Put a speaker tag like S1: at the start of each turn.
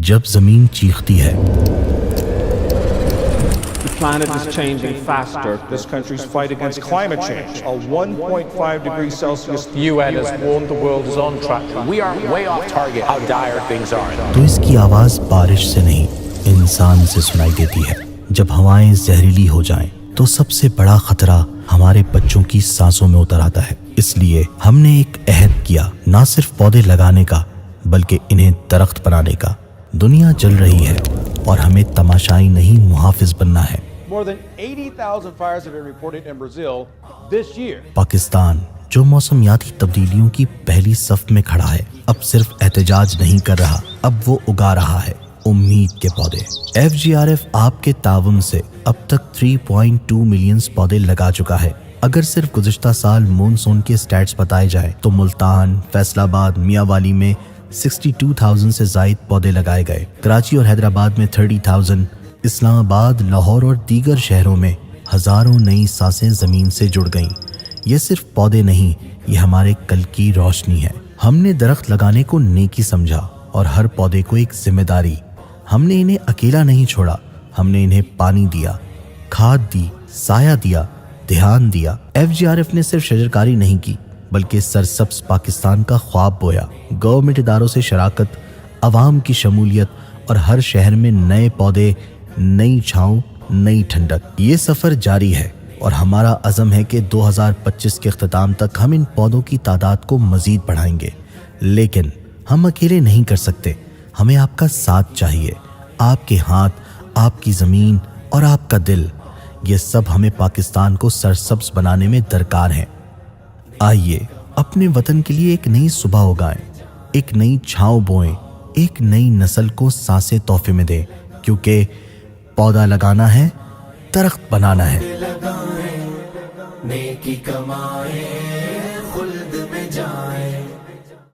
S1: جب زمین چیختی ہے،
S2: The planet is changing faster.
S3: This country's fight against climate change, a 1.5 degrees Celsius.
S4: The UN has warned the world is on track.
S5: We are way off target how dire things are.
S1: تو اس کی آواز بارش سے نہیں انسان سے سنائی دیتی ہے۔ جب ہوائیں زہریلی ہو جائیں تو سب سے بڑا خطرہ ہمارے بچوں کی سانسوں میں اتر آتا ہے۔ اس لیے ہم نے ایک عہد کیا، نہ صرف پودے لگانے کا بلکہ انہیں درخت بنانے کا۔ دنیا جل رہی ہے اور ہمیں تماشائی نہیں محافظ بننا ہے۔
S3: More than 80,000 fires have been reported in Brazil this year.
S1: Pakistan جو موسمیاتی تبدیلیوں کی پہلی صف میں کھڑا ہے، اب صرف احتجاج نہیں کر رہا، اب وہ اگا رہا ہے امید کے پودے۔ FGRF آپ کے تعاون سے اب تک 3.2 ملین پودے لگا چکا ہے۔ اگر صرف گزشتہ سال مونسون کے سٹیٹس بتائے جائیں تو ملتان، فیصل آباد، میاں والی میں 62,000 سے زائد پودے لگائے گئے۔ کراچی اور حیدرآباد میں 30,000، اسلام آباد، لاہور اور دیگر شہروں میں ہزاروں نئی سانسیں زمین سے جڑ گئیں۔ یہ صرف پودے نہیں، یہ ہمارے کل کی روشنی ہے۔ ہم نے درخت لگانے کو نیکی سمجھا اور ہر پودے کو ایک ذمہ داری۔ ہم نے انہیں اکیلا نہیں چھوڑا، ہم نے انہیں پانی دیا، کھاد دی، سایہ دیا، دھیان دیا۔ FGRF نے صرف شجرکاری نہیں کی بلکہ سرسبز پاکستان کا خواب بویا۔ گورنمنٹ اداروں سے شراکت، عوام کی شمولیت اور ہر شہر میں نئے پودے، نئی چھاؤں، نئی ٹھنڈک۔ یہ سفر جاری ہے اور ہمارا عزم ہے کہ 2025 کے اختتام تک ہم ان پودوں کی تعداد کو مزید بڑھائیں گے۔ لیکن ہم اکیلے نہیں کر سکتے، ہمیں آپ کا ساتھ چاہیے، آپ کے ہاتھ، آپ کی زمین اور آپ کا دل۔ یہ سب ہمیں پاکستان کو سرسبز بنانے میں درکار ہیں۔ آئیے اپنے وطن کے لیے ایک نئی صبح اگائیں، ایک نئی چھاؤں بوئیں، ایک نئی نسل کو سانسیں تحفے میں دیں، کیونکہ پودا لگانا ہے، درخت بنانا ہے۔
S6: نیکی کمائیں